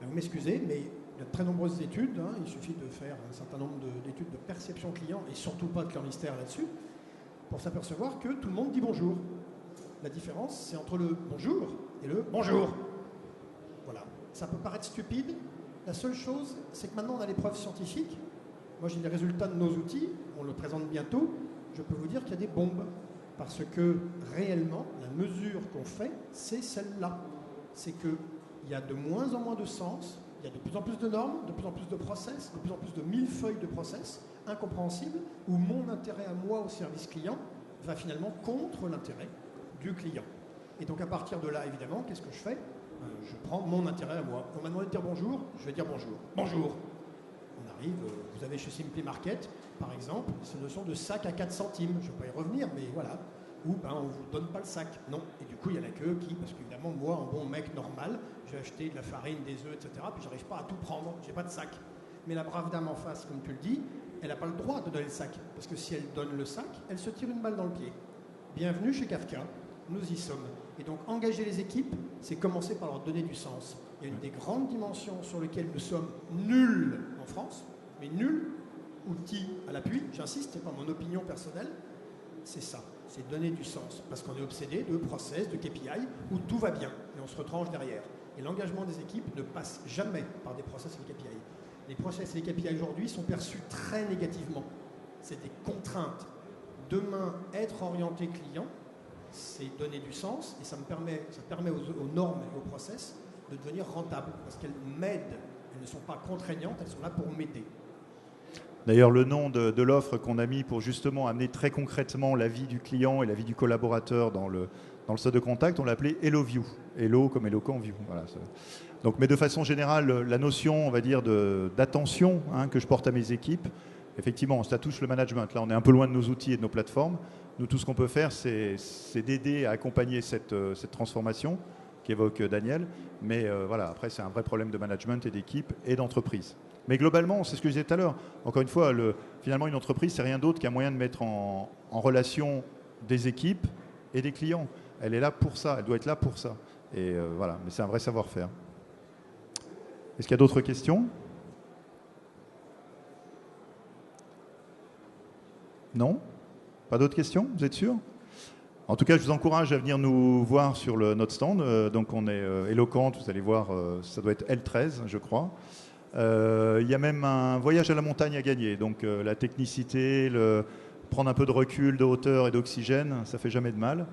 Ben, vous m'excusez, mais il y a de très nombreuses études. Il suffit de faire un certain nombre d'études de perception client, et surtout pas de client mystère là-dessus, pour s'apercevoir que tout le monde dit bonjour. La différence, c'est entre le bonjour et le bonjour. Voilà. Ça peut paraître stupide. La seule chose, c'est que maintenant, on a les preuves scientifiques. Moi, j'ai les résultats de nos outils. On le présente bientôt. Je peux vous dire qu'il y a des bombes. Parce que, réellement, la mesure qu'on fait, c'est celle-là. C'est qu'il y a de moins en moins de sens. Il y a de plus en plus de normes, de plus en plus de process, de plus en plus de millefeuilles de process incompréhensibles, où mon intérêt à moi au service client va finalement contre l'intérêt du client. Et donc à partir de là, évidemment, qu'est-ce que je fais? Je prends mon intérêt à moi. On m'a demandé de dire bonjour, je vais dire bonjour. Bonjour. On arrive, vous avez chez Simply Market, par exemple, cette notion de sac à 4 centimes. Je ne vais pas y revenir, mais voilà. Ou on ne vous donne pas le sac. Non. Et du coup, il y en a que qui, parce qu'évidemment, moi, en bon mec normal, j'ai acheté de la farine, des œufs, etc. Puis j'arrive pas à tout prendre, j'ai pas de sac. Mais la brave dame en face, comme tu le dis, elle n'a pas le droit de donner le sac. Parce que si elle donne le sac, elle se tire une balle dans le pied. Bienvenue chez Kafka. Nous y sommes. Et donc, engager les équipes, c'est commencer par leur donner du sens. Il y a une des grandes dimensions sur lesquelles nous sommes nuls en France, mais nuls, outil à l'appui, j'insiste, c'est pas mon opinion personnelle, c'est ça, c'est donner du sens. Parce qu'on est obsédé de process, de KPI, où tout va bien, et on se retranche derrière. Et l'engagement des équipes ne passe jamais par des process et des KPI. Les process et les KPI aujourd'hui sont perçus très négativement. C'est des contraintes. Demain, être orienté client, c'est donner du sens, et ça permet aux normes et aux process de devenir rentables, parce qu'elles m'aident, elles ne sont pas contraignantes, elles sont là pour m'aider. D'ailleurs, le nom de l'offre qu'on a mis pour justement amener très concrètement la vie du client et la vie du collaborateur dans le centre de contact, on l'a appelé Hello View. Hello comme éloquent, View. Voilà, donc, mais de façon générale, la notion, on va dire, d'attention que je porte à mes équipes, effectivement, ça touche le management. Là, on est un peu loin de nos outils et de nos plateformes. Nous, tout ce qu'on peut faire, c'est d'aider à accompagner cette transformation qu'évoque Daniel. Mais voilà, après, c'est un vrai problème de management et d'équipe et d'entreprise. Mais globalement, c'est ce que je disais tout à l'heure. Encore une fois, finalement, une entreprise, c'est rien d'autre qu'un moyen de mettre en relation des équipes et des clients. Elle est là pour ça, elle doit être là pour ça. Et voilà, mais c'est un vrai savoir-faire. Est-ce qu'il y a d'autres questions ? Non ? Pas d'autres questions ? Vous êtes sûr ? En tout cas, je vous encourage à venir nous voir sur notre stand. Donc on est éloquente, vous allez voir, ça doit être L13, je crois. Il y a même un voyage à la montagne à gagner. Donc la technicité, prendre un peu de recul, de hauteur et d'oxygène, ça fait jamais de mal.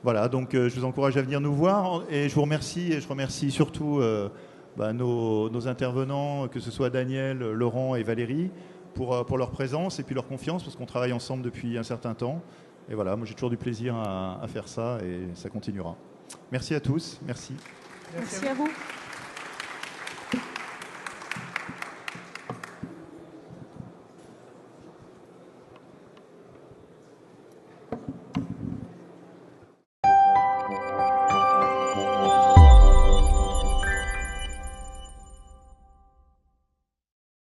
Voilà, donc je vous encourage à venir nous voir. Et je vous remercie, et je remercie surtout nos intervenants, que ce soit Daniel, Laurent et Valérie, pour leur présence et puis leur confiance, parce qu'on travaille ensemble depuis un certain temps. Et voilà, moi j'ai toujours du plaisir à faire ça et ça continuera. Merci à tous, merci. Merci à vous.